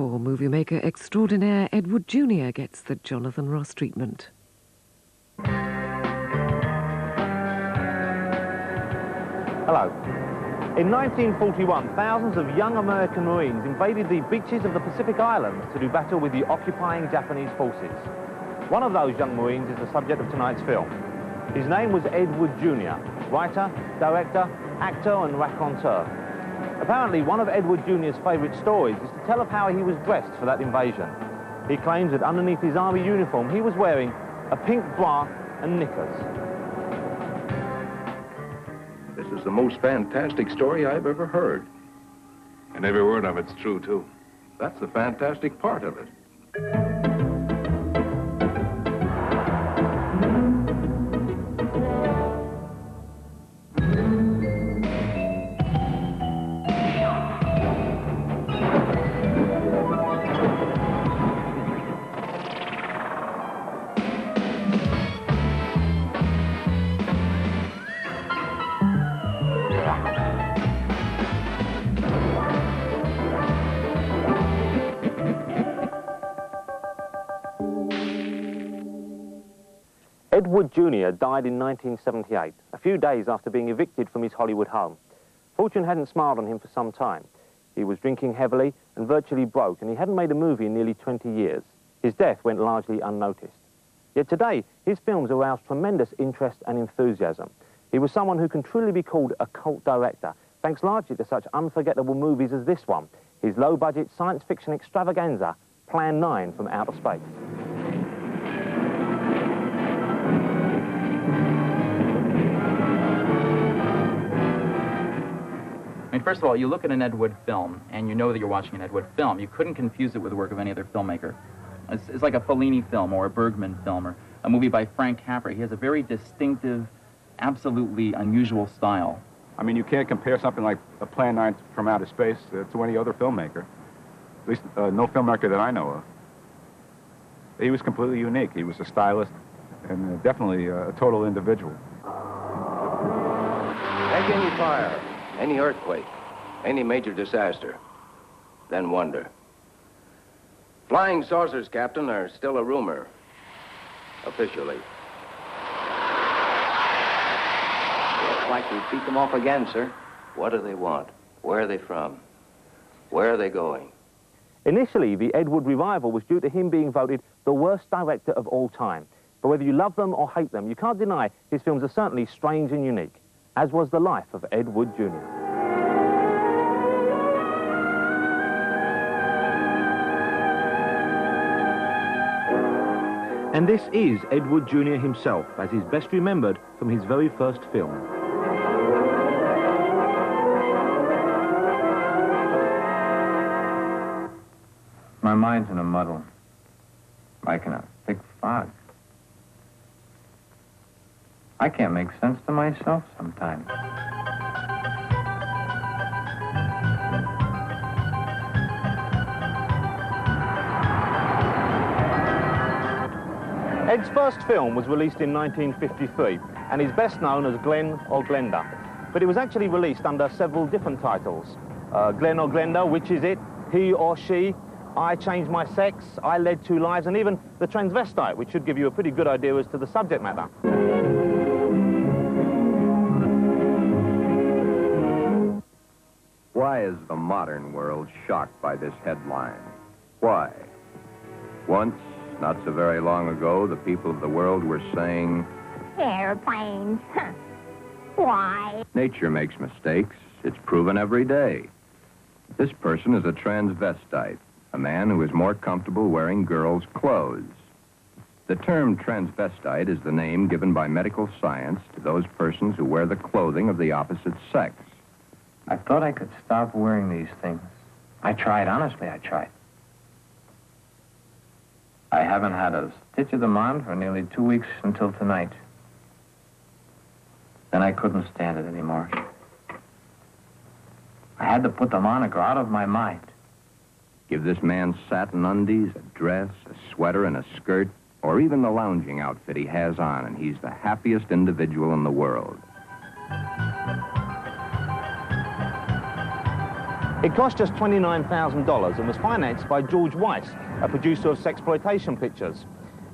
before movie maker extraordinaire Ed Wood Jr. gets the Jonathan Ross treatment. Hello. In 1941, thousands of young American Marines invaded the beaches of the Pacific Islands to do battle with the occupying Japanese forces. One of those young Marines is the subject of tonight's film. His name was Ed Wood Jr., writer, director, actor and raconteur. Apparently, one of Ed Wood Jr.'s favourite stories is to tell of how he was dressed for that invasion. He claims that underneath his army uniform, he was wearing a pink bra and knickers. This is the most fantastic story I've ever heard. And every word of it's true, too. That's the fantastic part of it. Ed Wood Jr. died in 1978, a few days after being evicted from his Hollywood home. Fortune hadn't smiled on him for some time. He was drinking heavily and virtually broke, and he hadn't made a movie in nearly 20 years. His death went largely unnoticed. Yet today, his films aroused tremendous interest and enthusiasm. He was someone who can truly be called a cult director, thanks largely to such unforgettable movies as this one, his low-budget science fiction extravaganza, Plan 9 from Outer Space. I mean, first of all, you look at an Ed Wood film, and you know that you're watching an Ed Wood film. You couldn't confuse it with the work of any other filmmaker. It's like a Fellini film or a Bergman film or a movie by Frank Capra. He has a very distinctive, absolutely unusual style. I mean, you can't compare something like a Plan 9 from Outer Space to any other filmmaker. At least no filmmaker that I know of. He was completely unique. He was a stylist and definitely a total individual. Take any fire, any earthquake, any major disaster, then wonder. Flying saucers, Captain, are still a rumor, officially. Looks like we beat them off again, sir. What do they want? Where are they from? Where are they going? Initially, the Ed Wood revival was due to him being voted the worst director of all time. But whether you love them or hate them, you can't deny his films are certainly strange and unique, as was the life of Ed Wood Jr. And this is Ed Wood Jr. himself, as is best remembered from his very first film. My mind's in a muddle, like in a thick fog. I can't make sense to myself sometimes. Ed's first film was released in 1953 and is best known as Glen or Glenda. But it was actually released under several different titles. Glen or Glenda, Which Is It? He or She? I Changed My Sex, I Led Two Lives, and even The Transvestite, which should give you a pretty good idea as to the subject matter. Why is the modern world shocked by this headline? Why? Once, not so very long ago, the people of the world were saying, airplanes. Why? Nature makes mistakes. It's proven every day. This person is a transvestite, a man who is more comfortable wearing girls' clothes. The term transvestite is the name given by medical science to those persons who wear the clothing of the opposite sex. I thought I could stop wearing these things. I tried, honestly, I tried. I haven't had a stitch of them on for nearly 2 weeks until tonight. Then I couldn't stand it anymore. I had to put them on or go out of my mind. Give this man satin undies, a dress, a sweater, and a skirt, or even the lounging outfit he has on, and he's the happiest individual in the world. It cost just $29,000 and was financed by George Weiss, a producer of sexploitation pictures.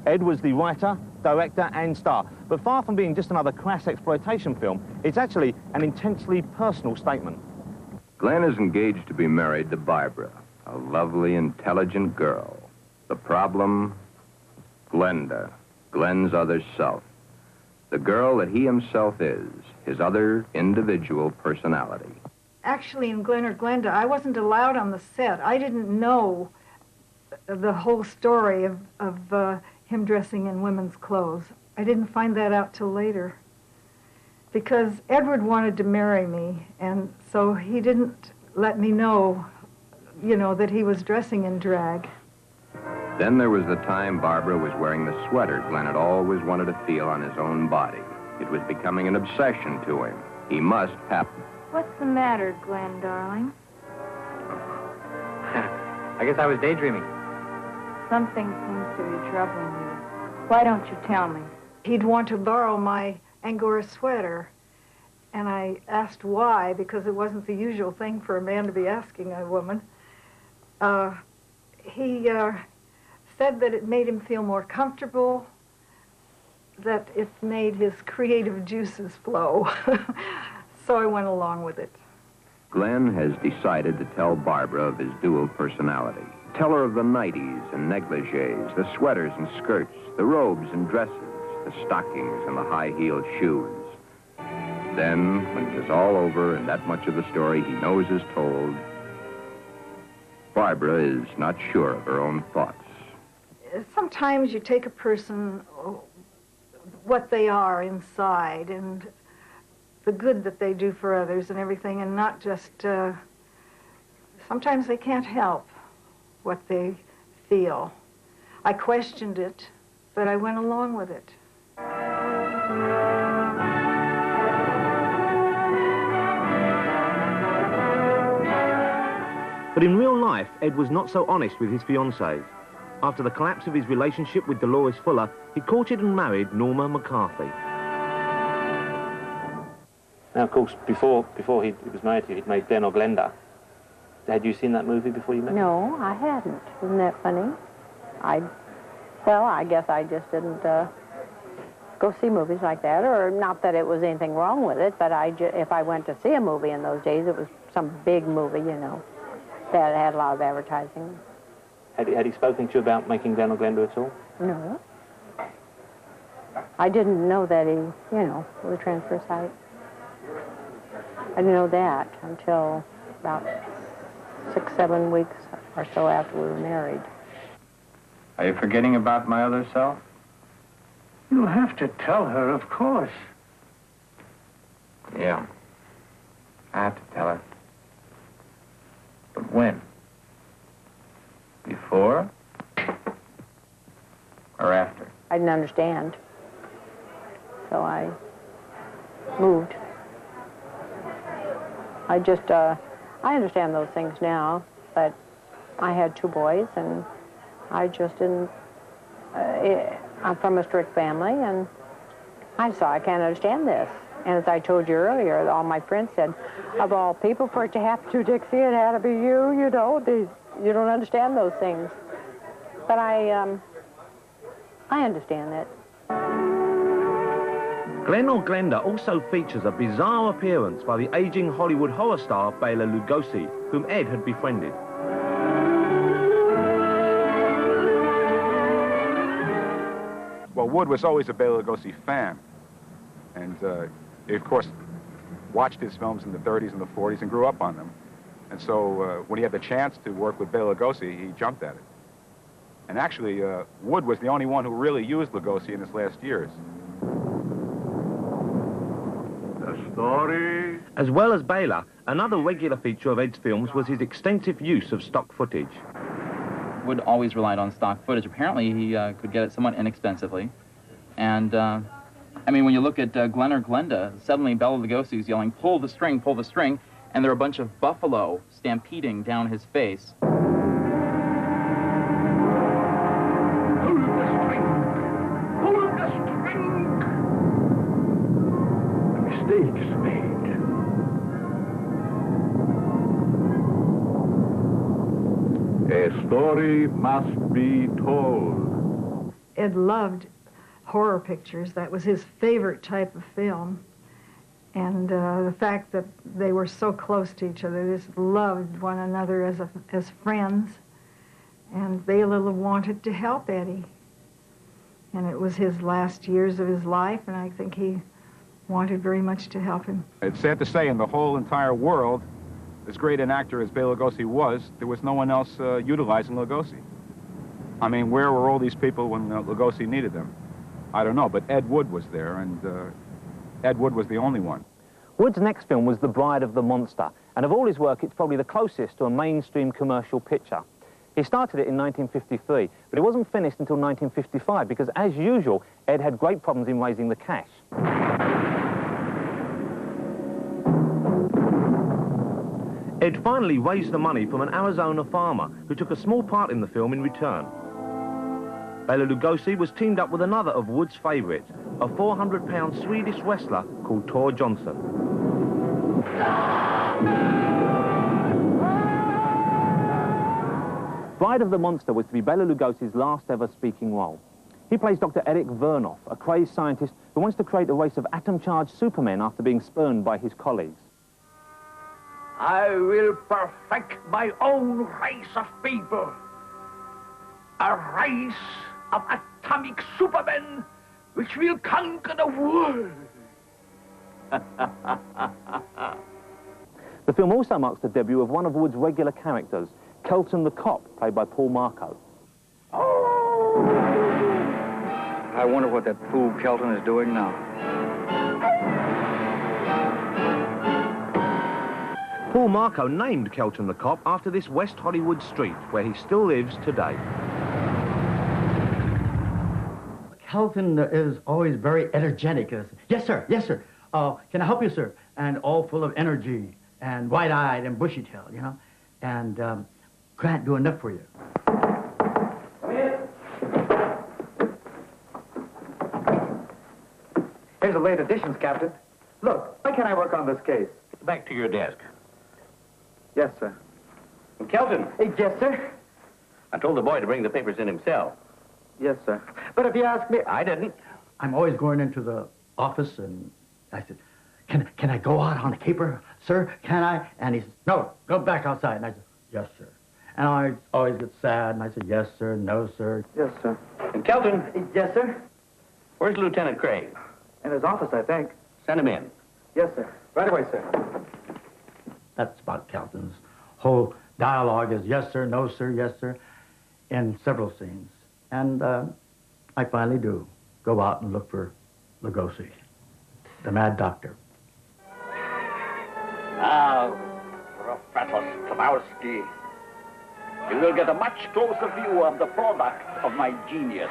Ed was the writer, director and star, but far from being just another crass exploitation film, it's actually an intensely personal statement. Glenn is engaged to be married to Barbara, a lovely, intelligent girl. The problem? Glenda, Glenn's other self. The girl that he himself is, his other individual personality. Actually, in Glenn or Glenda, I wasn't allowed on the set. I didn't know the whole story of him dressing in women's clothes. I didn't find that out till later. Because Edward wanted to marry me, and so he didn't let me know, you know, that he was dressing in drag. Then there was the time Barbara was wearing the sweater Glenn had always wanted to feel on his own body. It was becoming an obsession to him. He must have... What's the matter, Glenn, darling? I guess I was daydreaming. Something seems to be troubling you. Why don't you tell me? He'd want to borrow my Angora sweater, and I asked why, because it wasn't the usual thing for a man to be asking a woman. He said that it made him feel more comfortable, that it made his creative juices flow. So I went along with it. Glenn has decided to tell Barbara of his dual personality. Tell her of the nighties and negligees, the sweaters and skirts, the robes and dresses, the stockings and the high-heeled shoes. Then, when it is all over and that much of the story he knows is told, Barbara is not sure of her own thoughts. Sometimes you take a person, what they are inside, and the good that they do for others and everything, and not just, sometimes they can't help what they feel. I questioned it, but I went along with it. But in real life, Ed was not so honest with his fiancée. After the collapse of his relationship with Dolores Fuller, he courted and married Norma McCarthy. Now, of course, before he was married to you, he'd made Glenn or Glenda. Had you seen that movie before you met him? No, I hadn't. Isn't that funny? Well, I guess I just didn't go see movies like that, or not that it was anything wrong with it, but if I went to see a movie in those days, it was some big movie, you know, that had a lot of advertising. Had he spoken to you about making Glenn or Glenda at all? No. I didn't know that he, you know, was a transfer site. I didn't know that until about 6, 7 weeks or so after we were married. Are you forgetting about my other self? You'll have to tell her, of course. Yeah. I have to tell her. But when? Before? Or after? I didn't understand. So I moved. I understand those things now, but I had 2 boys, and I just didn't, I'm from a strict family, and I can't understand this. And as I told you earlier, all my friends said, of all people for it to happen to Dixie, it had to be you, you know, you don't understand those things. But I understand that. Glenn or Glenda also features a bizarre appearance by the aging Hollywood horror star Bela Lugosi, whom Ed had befriended. Well, Wood was always a Bela Lugosi fan. And he, of course, watched his films in the 30s and the 40s and grew up on them. And so when he had the chance to work with Bela Lugosi, he jumped at it. And actually, Wood was the only one who really used Lugosi in his last years. Story. As well as Bela, another regular feature of Ed's films was his extensive use of stock footage. Wood always relied on stock footage. Apparently, he could get it somewhat inexpensively. And, I mean, when you look at Glenn or Glenda, suddenly Bela Lugosi's yelling, pull the string, and there are a bunch of buffalo stampeding down his face. A story must be told. Ed loved horror pictures. That was his favorite type of film. And the fact that they were so close to each other, they just loved one another as friends. And Bela wanted to help Eddie. And it was his last years of his life, and I think he wanted very much to help him. It's sad to say, in the whole entire world, as great an actor as Bela Lugosi was, there was no one else utilizing Lugosi. I mean, where were all these people when Lugosi needed them? I don't know, but Ed Wood was there, and Ed Wood was the only one. Wood's next film was The Bride of the Monster, and of all his work, it's probably the closest to a mainstream commercial picture. He started it in 1953, but it wasn't finished until 1955 because, as usual, Ed had great problems in raising the cash. Ed finally raised the money from an Arizona farmer who took a small part in the film in return. Bela Lugosi was teamed up with another of Wood's favourites, a 400-pound Swedish wrestler called Tor Johnson. Bride of the Monster was to be Bela Lugosi's last ever speaking role. He plays Dr. Eric Vernoff, a crazed scientist who wants to create a race of atom-charged supermen after being spurned by his colleagues. I will perfect my own race of people. A race of atomic supermen which will conquer the world. The film also marks the debut of one of Wood's regular characters, Kelton the Cop, played by Paul Marco. I wonder what that fool Kelton is doing now. Paul Marco named Kelton the Cop after this West Hollywood street, where he still lives today. Kelton is always very energetic. Yes, sir. Yes, sir. Can I help you, sir? And all full of energy and wide-eyed and bushy-tailed, you know. And can't do enough for you. Come in. Here's the late additions, Captain. Look, why can't I work on this case? Back to your desk. Yes, sir. Kelton. Yes, sir. I told the boy to bring the papers in himself. Yes, sir. But if you ask me... I didn't. I'm always going into the office, and I said, can I go out on a caper, sir? Can I? And he said, no, go back outside. And I said, yes, sir. And I always get sad, and I said, yes, sir, no, sir. Yes, sir. And Kelton. Yes, sir. Where's Lieutenant Craig? In his office, I think. Send him in. Yes, sir. Right away, sir. That's about Kelton's whole dialogue is yes, sir, no, sir, yes, sir, in several scenes. And I finally do go out and look for Lugosi, the Mad Doctor. Now, Professor Stokowski, you will get a much closer view of the product of my genius.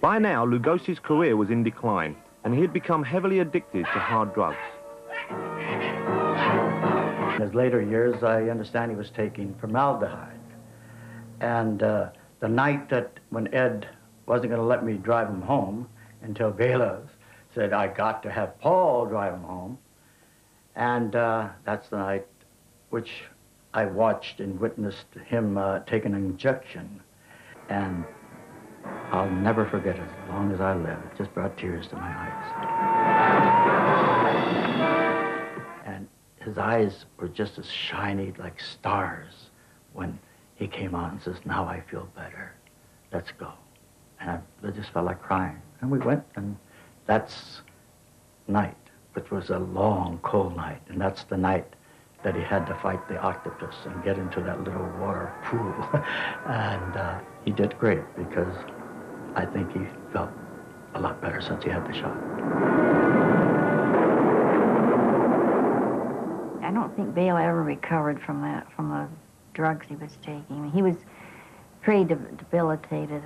By now, Lugosi's career was in decline, and he had become heavily addicted to hard drugs. In his later years, I understand he was taking formaldehyde. And the night that when Ed wasn't going to let me drive him home until Bela said, I got to have Paul drive him home. And that's the night which I watched and witnessed him take an injection. And I'll never forget it as long as I live. It just brought tears to my eyes. And his eyes were just as shiny like stars when he came out and says, now I feel better. Let's go. And I just felt like crying. And we went, and that's night, which was a long, cold night. And that's the night that he had to fight the octopus and get into that little water pool. And he did great because I think he felt a lot better since he had the shot. I don't think Bela ever recovered from that, from the drugs he was taking. I mean, he was pretty debilitated.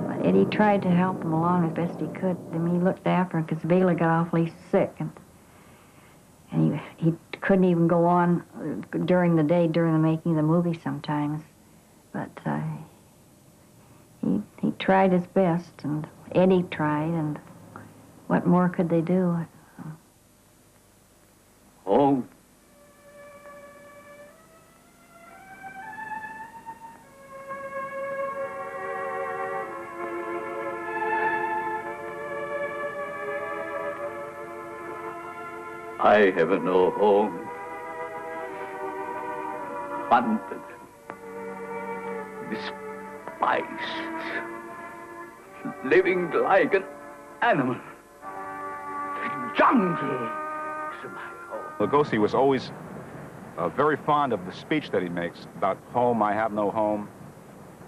But Eddie tried to help him along as best he could. I mean, he looked after him because Bela got awfully sick, and he couldn't even go on during the day, during the making of the movie sometimes. But he tried his best, and Eddie tried, and what more could they do? Oh, I have no home. Hunted, despised, living like an animal. The jungle is my home. Lugosi was always very fond of the speech that he makes about home, I have no home.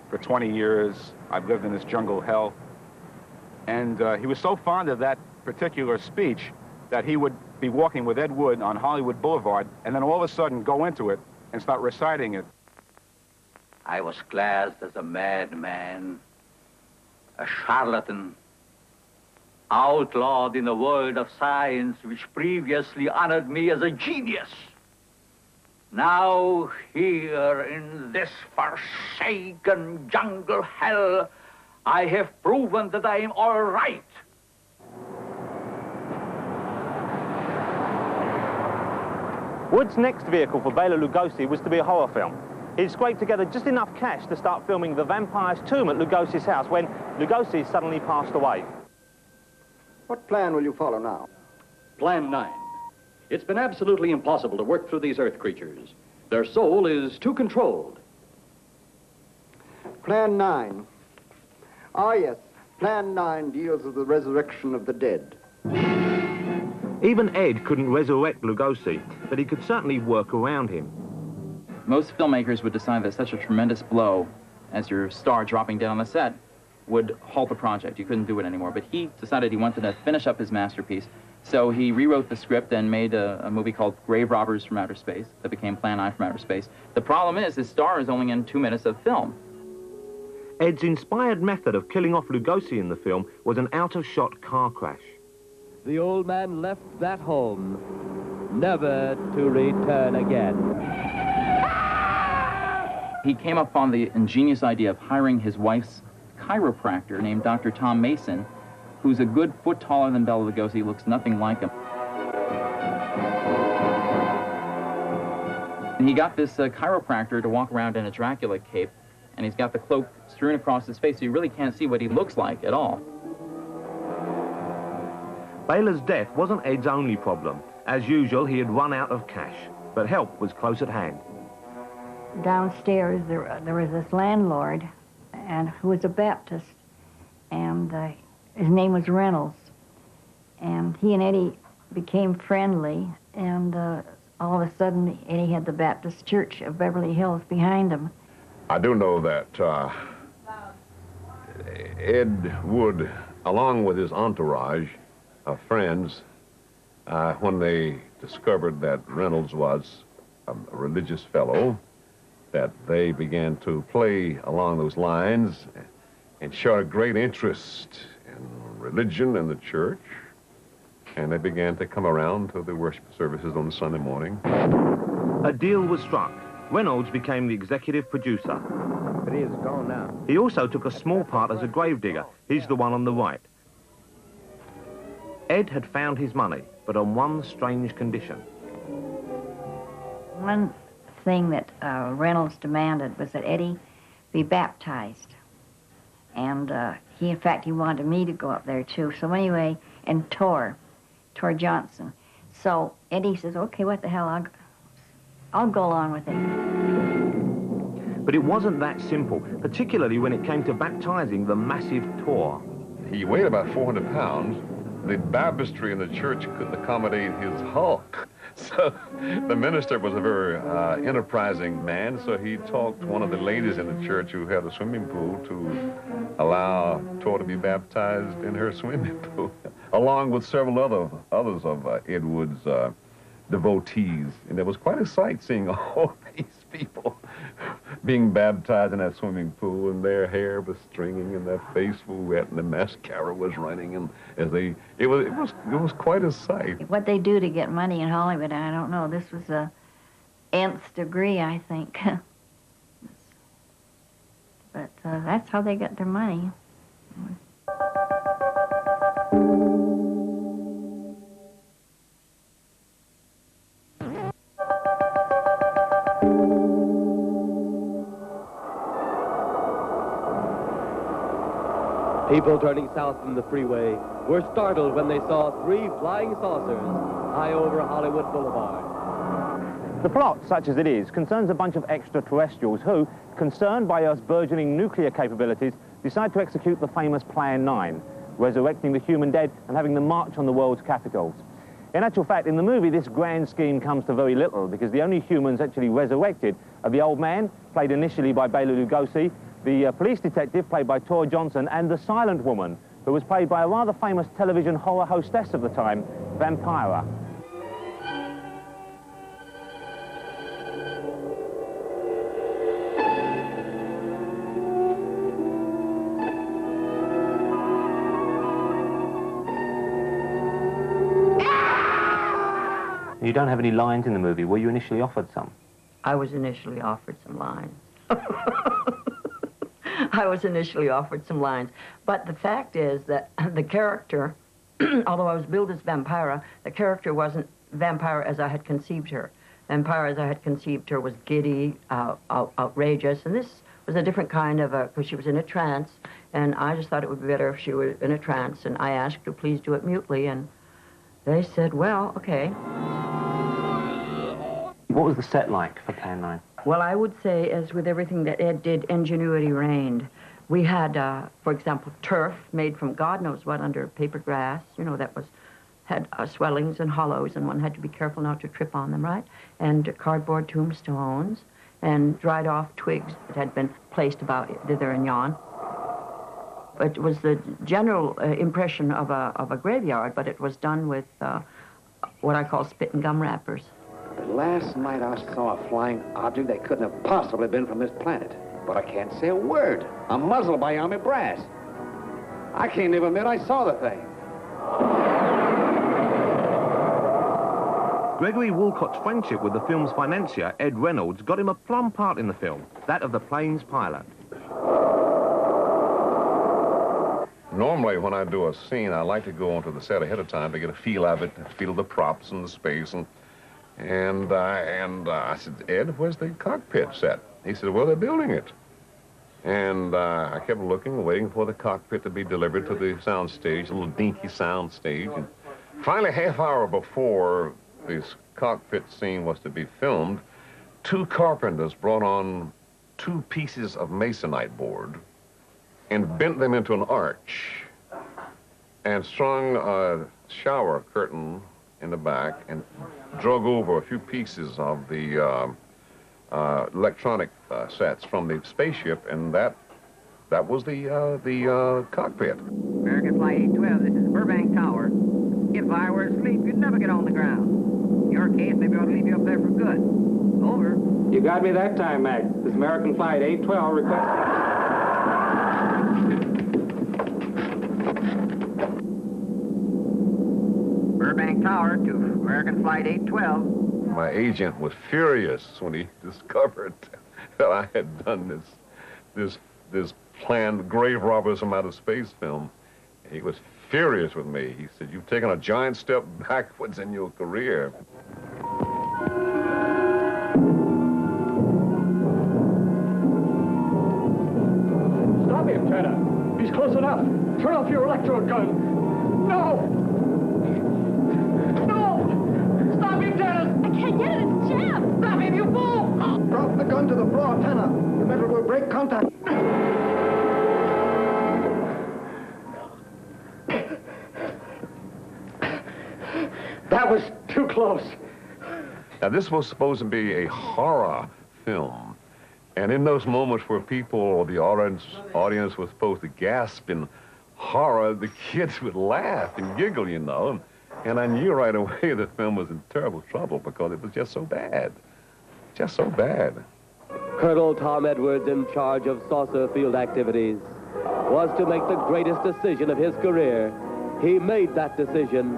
For 20 years, I've lived in this jungle hell. And he was so fond of that particular speech that he would be walking with Ed Wood on Hollywood Boulevard and then all of a sudden go into it and start reciting it. I was classed as a madman, a charlatan, outlawed in a world of science which previously honored me as a genius. Now, here in this forsaken jungle hell, I have proven that I am all right. Wood's next vehicle for Bela Lugosi was to be a horror film. He'd scraped together just enough cash to start filming The Vampire's Tomb at Lugosi's house when Lugosi suddenly passed away. What plan will you follow now? Plan 9. It's been absolutely impossible to work through these earth creatures. Their soul is too controlled. Plan 9. Ah, yes. Plan 9 deals with the resurrection of the dead. Even Ed couldn't resurrect Lugosi, but he could certainly work around him. Most filmmakers would decide that such a tremendous blow as your star dropping dead on the set would halt the project. You couldn't do it anymore. But he decided he wanted to finish up his masterpiece. So he rewrote the script and made a movie called Grave Robbers from Outer Space that became Plan 9 from Outer Space. The problem is his star is only in 2 minutes of film. Ed's inspired method of killing off Lugosi in the film was an out-of-shot car crash. The old man left that home, never to return again. He came up on the ingenious idea of hiring his wife's chiropractor named Dr. Tom Mason, who's a good foot taller than Bela Lugosi, looks nothing like him. And he got this chiropractor to walk around in a Dracula cape, and he's got the cloak strewn across his face, so you really can't see what he looks like at all. Bela's death wasn't Ed's only problem. As usual, he had run out of cash, but help was close at hand. Downstairs, there was this landlord, and who was a Baptist, and his name was Reynolds. And he and Eddie became friendly, and all of a sudden, Eddie had the Baptist Church of Beverly Hills behind him. I do know that Ed Wood, along with his entourage of friends, when they discovered that Reynolds was a religious fellow, that they began to play along those lines and show a great interest in religion and the church. And they began to come around to the worship services on Sunday morning. A deal was struck. Reynolds became the executive producer. But he is gone now. He also took a small part as a gravedigger. He's the one on the right. Ed had found his money, but on one strange condition. One thing that Reynolds demanded was that Eddie be baptized. And in fact, he wanted me to go up there too. So anyway, and Tor Johnson. So Eddie says, okay, what the hell, I'll go along with it. But it wasn't that simple, particularly when it came to baptizing the massive Tor. He weighed about 400 pounds. The baptistry in the church couldn't accommodate his hulk. So the minister was a very enterprising man, so he talked one of the ladies in the church who had a swimming pool to allow Tor to be baptized in her swimming pool, along with several others of Ed Wood's devotees. And there was quite a sight seeing all these people being baptized in that swimming pool, and their hair was stringing and their face was wet and the mascara was running, and as it was quite a sight. What they do to get money in Hollywood, I don't know. This was a nth degree, I think. But that's how they got their money. People turning south from the freeway were startled when they saw 3 flying saucers high over Hollywood Boulevard. The plot, such as it is, concerns a bunch of extraterrestrials who, concerned by Earth's burgeoning nuclear capabilities, decide to execute the famous Plan 9, resurrecting the human dead and having them march on the world's capitals. In actual fact, in the movie, this grand scheme comes to very little, because the only humans actually resurrected are the old man, played initially by Bela Lugosi, the police detective, played by Tor Johnson, and the silent woman, who was played by a rather famous television horror hostess of the time, Vampira. You don't have any lines in the movie. Were you initially offered some? I was initially offered some lines. I was initially offered some lines. But the fact is that the character, although I was billed as Vampira, the character wasn't Vampira as I had conceived her. Vampira as I had conceived her was giddy, outrageous, and this was a different kind of because she was in a trance, and I just thought it would be better if she were in a trance, and I asked her, please do it mutely, and they said, well, okay. What was the set like for Plan 9? Well, I would say, as with everything that Ed did, ingenuity reigned. We had, for example, turf made from God knows what under paper grass, you know, that had swellings and hollows, and one had to be careful not to trip on them, right? And cardboard tombstones and dried off twigs that had been placed about thither and yon. It was the general impression of a graveyard, but it was done with what I call spit and gum wrappers. But last night I saw a flying object that couldn't have possibly been from this planet. But I can't say a word. I'm muzzled by army brass. I can't even admit I saw the thing. Gregory Walcott's friendship with the film's financier, Ed Reynolds, got him a plum part in the film, that of the plane's pilot. Normally, when I do a scene, I like to go onto the set ahead of time to get a feel of it, feel the props and the space, and I said, Ed, where's the cockpit set? He said, well, they're building it. And I kept looking, waiting for the cockpit to be delivered to the sound stage, a little dinky sound stage. And finally, half hour before this cockpit scene was to be filmed, two carpenters brought on 2 pieces of masonite board and bent them into an arch and strung a shower curtain in the back and drug over a few pieces of the electronic sets from the spaceship, and that was the cockpit. American Flight 812, this is Burbank Tower. If I were asleep, you'd never get on the ground. In your case, maybe I ought to leave you up there for good. Over. You got me that time, Mac. This is American Flight 812 requesting. Burbank Tower to American Flight 812. My agent was furious when he discovered that I had done this planned grave robbers from outer space film. He was furious with me. He said, you've taken a giant step backwards in your career. Stop him, Tanner. He's close enough. Turn off your electrode gun. No! No! Stop him, Tanner! I can't get it. It's jammed. Stop him, you fool! Drop the gun to the floor, Tanner. The metal will break contact. That was too close. Now, this was supposed to be a horror film. And in those moments where people, or the audience was supposed to gasp in horror, the kids would laugh and giggle, you know. And I knew right away the film was in terrible trouble because it was just so bad. Just so bad. Colonel Tom Edwards, in charge of saucer field activities, was to make the greatest decision of his career. He made that decision.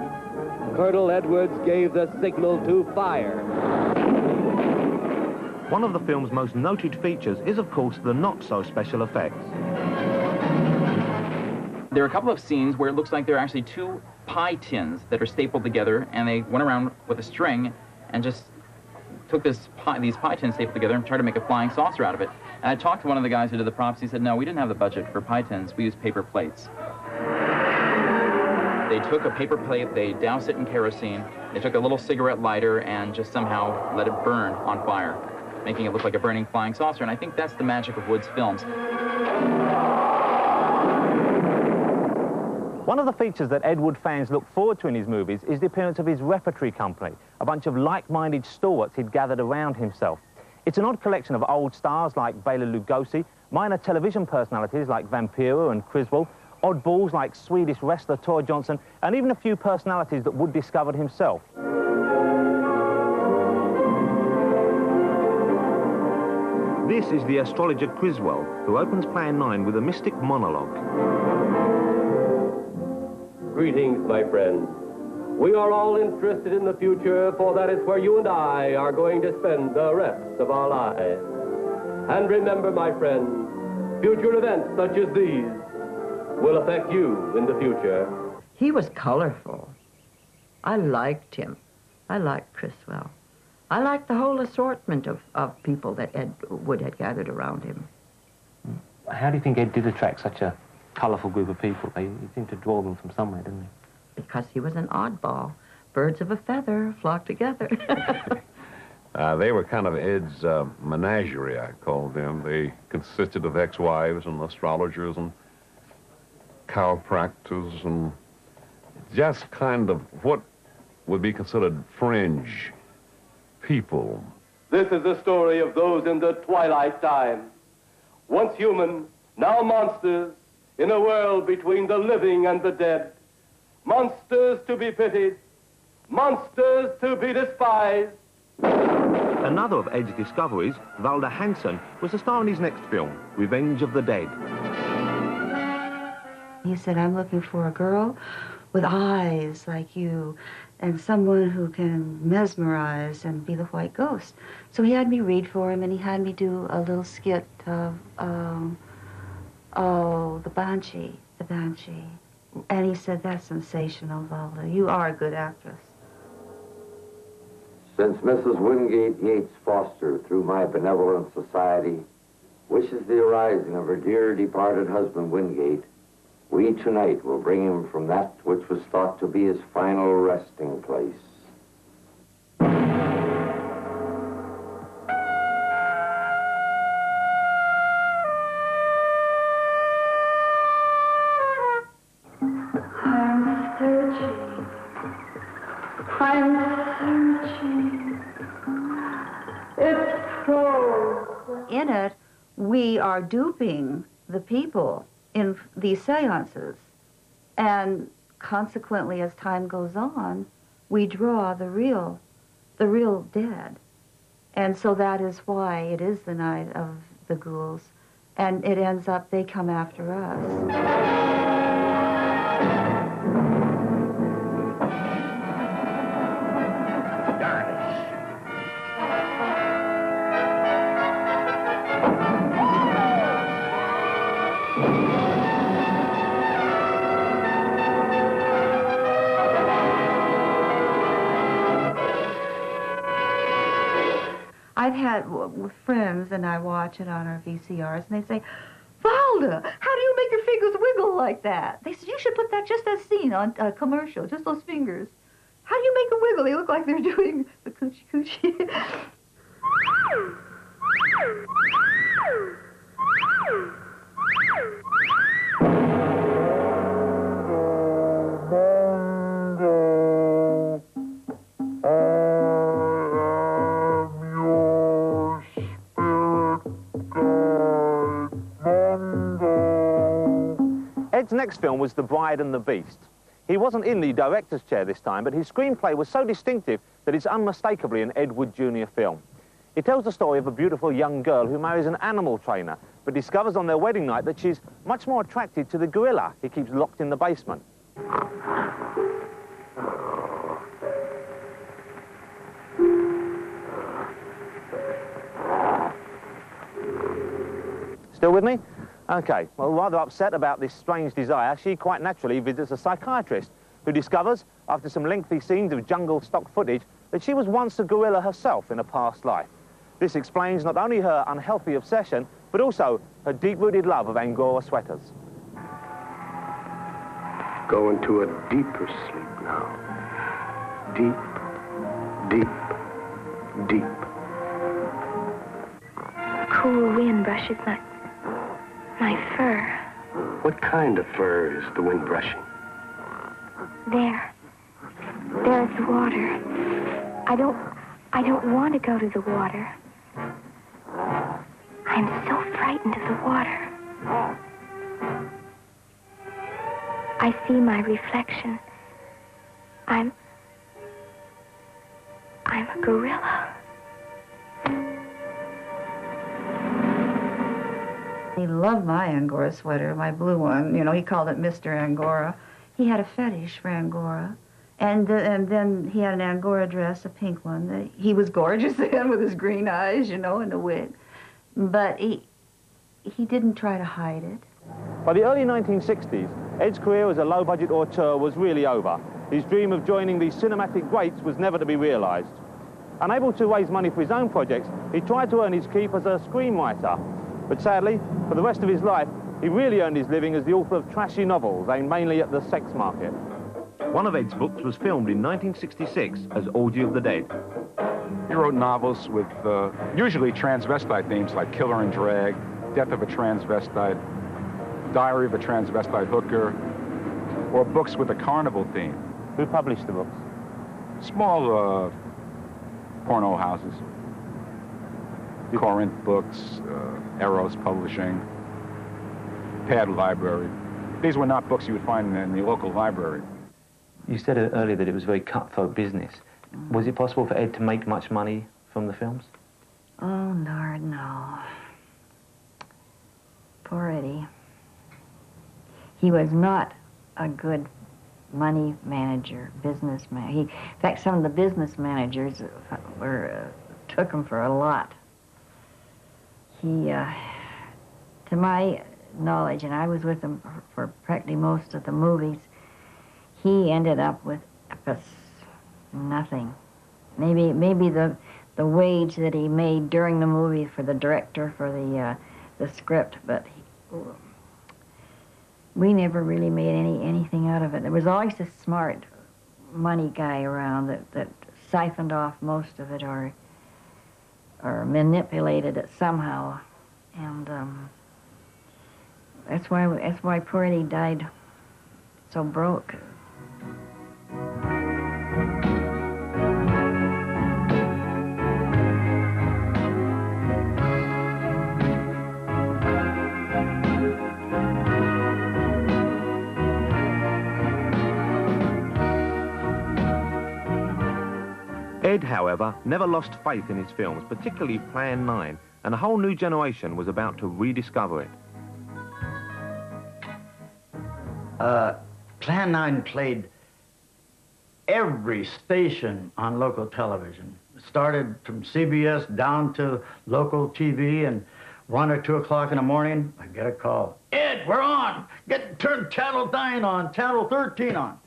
Colonel Edwards gave the signal to fire. One of the film's most noted features is, of course, the not-so-special effects. There are a couple of scenes where it looks like there are actually 2 pie tins that are stapled together, and they went around with a string and just took these pie tins stapled together and tried to make a flying saucer out of it. And I talked to one of the guys who did the props. He said, no, we didn't have the budget for pie tins. We used paper plates. They took a paper plate, they doused it in kerosene, they took a little cigarette lighter and just somehow let it burn on fire, making it look like a burning flying saucer, and I think that's the magic of Wood's films. One of the features that Ed Wood fans look forward to in his movies is the appearance of his repertory company, a bunch of like-minded stalwarts he'd gathered around himself. It's an odd collection of old stars like Bela Lugosi, minor television personalities like Vampiro and Criswell, oddballs like Swedish wrestler Tor Johnson, and even a few personalities that Wood discovered himself. This is the astrologer Criswell, who opens Plan 9 with a mystic monologue. Greetings, my friends. We are all interested in the future, for that is where you and I are going to spend the rest of our lives. And remember, my friends, future events such as these will affect you in the future. He was colorful. I liked him. I liked Criswell. I liked the whole assortment of people that Ed Wood had gathered around him. How do you think Ed did attract such a colourful group of people? He seemed to draw them from somewhere, didn't he? Because he was an oddball. Birds of a feather flock together. They were kind of Ed's menagerie, I called them. They consisted of ex-wives and astrologers and chiropractors and just kind of what would be considered fringe people. This is the story of those in the twilight time. Once human, now monsters, in a world between the living and the dead. Monsters to be pitied, monsters to be despised. Another of Ed's discoveries, Valda Hansen, was the star in his next film, Revenge of the Dead. He said, I'm looking for a girl with eyes like you and someone who can mesmerize and be the white ghost. So he had me read for him, and he had me do a little skit of, the Banshee. And he said, that's sensational, Valda. You are a good actress. Since Mrs. Wingate Yates Foster, through my benevolent society, wishes the arising of her dear departed husband Wingate, we tonight will bring him from that which was thought to be his final resting place. I'm searching. It's cold. In it, we are duping the people in these seances. And consequently, as time goes on, we draw the real dead. And so that is why it is the night of the ghouls. And it ends up, they come after us. I've had friends, and I watch it on our VCRs, and they say, Valda, how do you make your fingers wiggle like that? They said, you should put that just as seen on a commercial, just those fingers. How do you make them wiggle? They look like they're doing the coochie coochie. Ed's next film was The Bride and the Beast. He wasn't in the director's chair this time, but his screenplay was so distinctive that it's unmistakably an Ed Wood Jr. film. It tells the story of a beautiful young girl who marries an animal trainer, but discovers on their wedding night that she's much more attracted to the gorilla he keeps locked in the basement. Still with me? Okay, well, rather upset about this strange desire, she quite naturally visits a psychiatrist who discovers, after some lengthy scenes of jungle stock footage, that she was once a gorilla herself in a past life. This explains not only her unhealthy obsession, but also her deep-rooted love of Angora sweaters. go into a deeper sleep now. Deep, deep, deep. Cool wind brushes my fur. What kind of fur is the wind brushing? There's the water. I don't want to go to the water. I'm so frightened of the water. I see my reflection. I'm a gorilla. He loved my Angora sweater, my blue one. You know, he called it Mr. Angora. He had a fetish for Angora. And then he had an Angora dress, a pink one. He was gorgeous then with his green eyes, you know, and the wig. But he didn't try to hide it. By the early 1960s, Ed's career as a low-budget auteur was really over. His dream of joining the cinematic greats was never to be realised. Unable to raise money for his own projects, he tried to earn his keep as a screenwriter. But sadly, for the rest of his life, he really earned his living as the author of trashy novels aimed mainly at the sex market. One of Ed's books was filmed in 1966 as Orgy of the Dead. He wrote novels with usually transvestite themes like Killer and Drag, Death of a Transvestite, Diary of a Transvestite Hooker, or books with a carnival theme. Who published the books? Small porno houses. Corinth Books, Eros Publishing, Pad Library. These were not books you would find in the local library. You said earlier that it was a very cutthroat business. Was it possible for Ed to make much money from the films? Oh, Lord, no. Poor Eddie. He was not a good money manager, businessman. In fact, some of the business managers took him for a lot. He, to my knowledge, and I was with him for practically most of the movies, he ended up with nothing. Maybe the wage that he made during the movie for the director for the script, but we never really made anything out of it. There was always a smart money guy around that siphoned off most of it or manipulated it somehow, and that's why poor Eddie died so broke. Ed, however, never lost faith in his films, particularly Plan 9, and a whole new generation was about to rediscover it. Plan 9 played every station on local television. It started from CBS down to local TV, and 1 or 2 o'clock in the morning, I get a call. Ed, we're on! Turn Channel 9 on, Channel 13 on.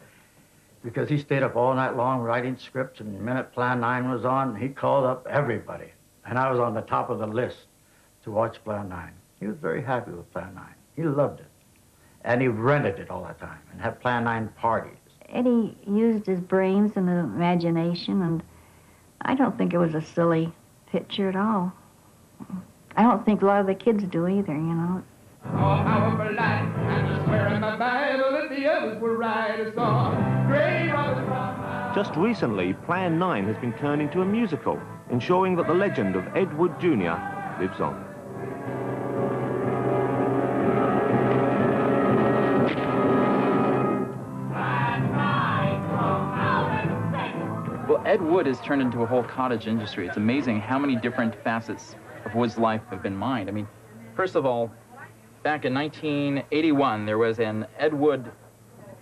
Because he stayed up all night long writing scripts, and the minute Plan 9 was on, he called up everybody. And I was on the top of the list to watch Plan 9. He was very happy with Plan 9. He loved it. And he rented it all the time and had Plan 9 parties. Eddie used his brains and imagination, and I don't think it was a silly picture at all. I don't think a lot of the kids do either, you know. All powerful light, and I swear in my Bible that the others will write a song. Great Just recently, Plan 9 has been turned into a musical, ensuring that the legend of Ed Wood Jr. lives on. Well, Ed Wood has turned into a whole cottage industry. It's amazing how many different facets of Wood's life have been mined. I mean, first of all, back in 1981, there was an Ed Wood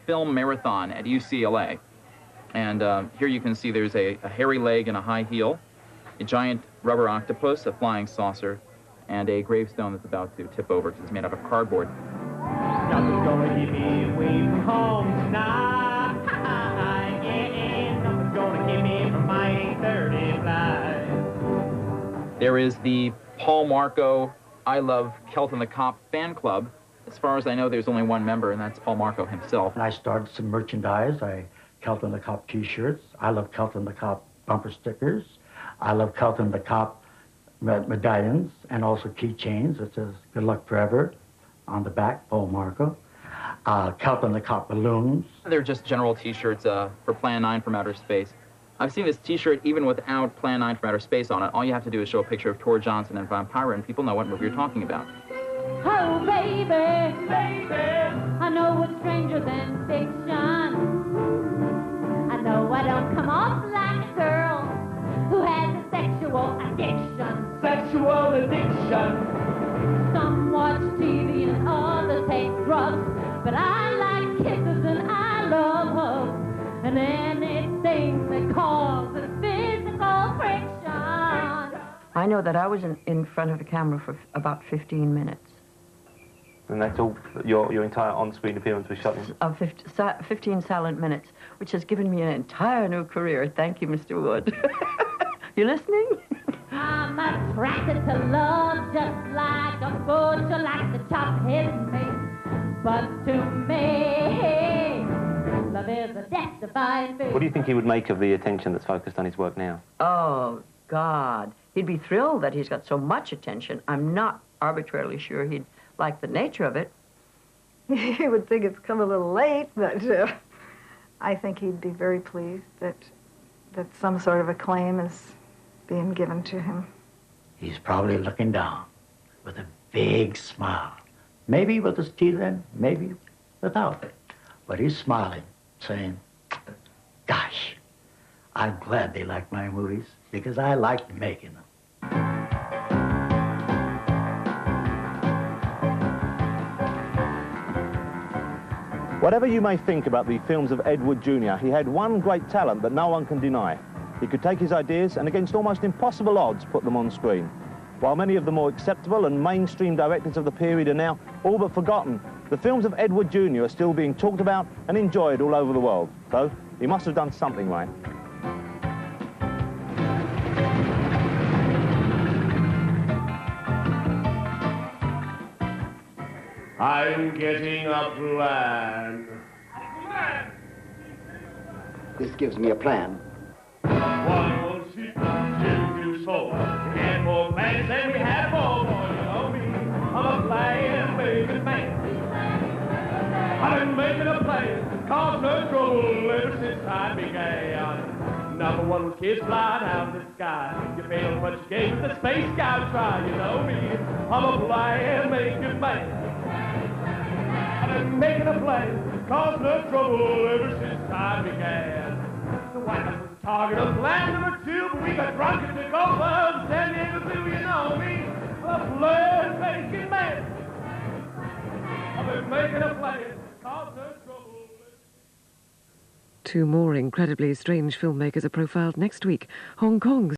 film marathon at UCLA. And here you can see there's a hairy leg and a high heel, a giant rubber octopus, a flying saucer, and a gravestone that's about to tip over because it's made out of cardboard. Nothing's gonna keep me away from home tonight. Nothing's gonna keep me from my 8:30 flight. There is the Paul Marco I Love Kelton the Cop fan club As far as I know, there's only one member, and that's Paul Marco himself. And I started some merchandise. Kelton the Cop T-shirts. I love Kelton the Cop bumper stickers. I love Kelton the Cop medallions and also keychains. It says "Good luck forever" on the back, Paul Marco. Kelton the Cop balloons. They're just general T-shirts for Plan 9 from Outer Space. I've seen this T-shirt even without Plan 9 from Outer Space on it. All you have to do is show a picture of Tor Johnson and Vampira, and people know what movie you're talking about. Oh, baby, I know it's stranger than fiction. I know I don't come off like a girl who has a sexual addiction. Sexual addiction. Some watch TV and others take drugs, but I like kisses and I love hugs and anything that causes physical friction. I know that I was in front of the camera for about 15 minutes. And that's all, your entire on-screen appearance was shot in? 15 silent minutes, which has given me an entire new career. Thank you, Mr. Wood. You listening? I'm attracted to love just like a butcher likes to chop his meat. But to me, love is a death-defying beast. What do you think he would make of the attention that's focused on his work now? Oh, God. He'd be thrilled that he's got so much attention. I'm not arbitrarily sure he'd like the nature of it. He would think it's come a little late, but I think he'd be very pleased that some sort of acclaim is being given to him. He's probably looking down with a big smile. Maybe with his teeth in, maybe without it. But he's smiling, saying, gosh, I'm glad they like my movies because I like making them. Whatever you may think about the films of Ed Wood Jr., he had one great talent that no one can deny. He could take his ideas and against almost impossible odds put them on screen. While many of the more acceptable and mainstream directors of the period are now all but forgotten, the films of Ed Wood Jr. are still being talked about and enjoyed all over the world. So he must have done something right. I'm getting a plan. This gives me a plan. One will see, two soul. We had more plans than we had more, boy, you know me. I'm a plan-making man. I've been making a plan, cause no trouble ever since I began. Number one was kids flying out of the sky. You failed, but you gave the space scout a try, you know me. I'm a plan-making man. I've been making a plan, causing no trouble ever since I began. The White House was the target of plan number 2, but we got drunk and took over the San Diego Zoo, you know me. A plan-making man. I've been making a plan, causing no trouble. 2 more incredibly strange filmmakers are profiled next week. Hong Kong's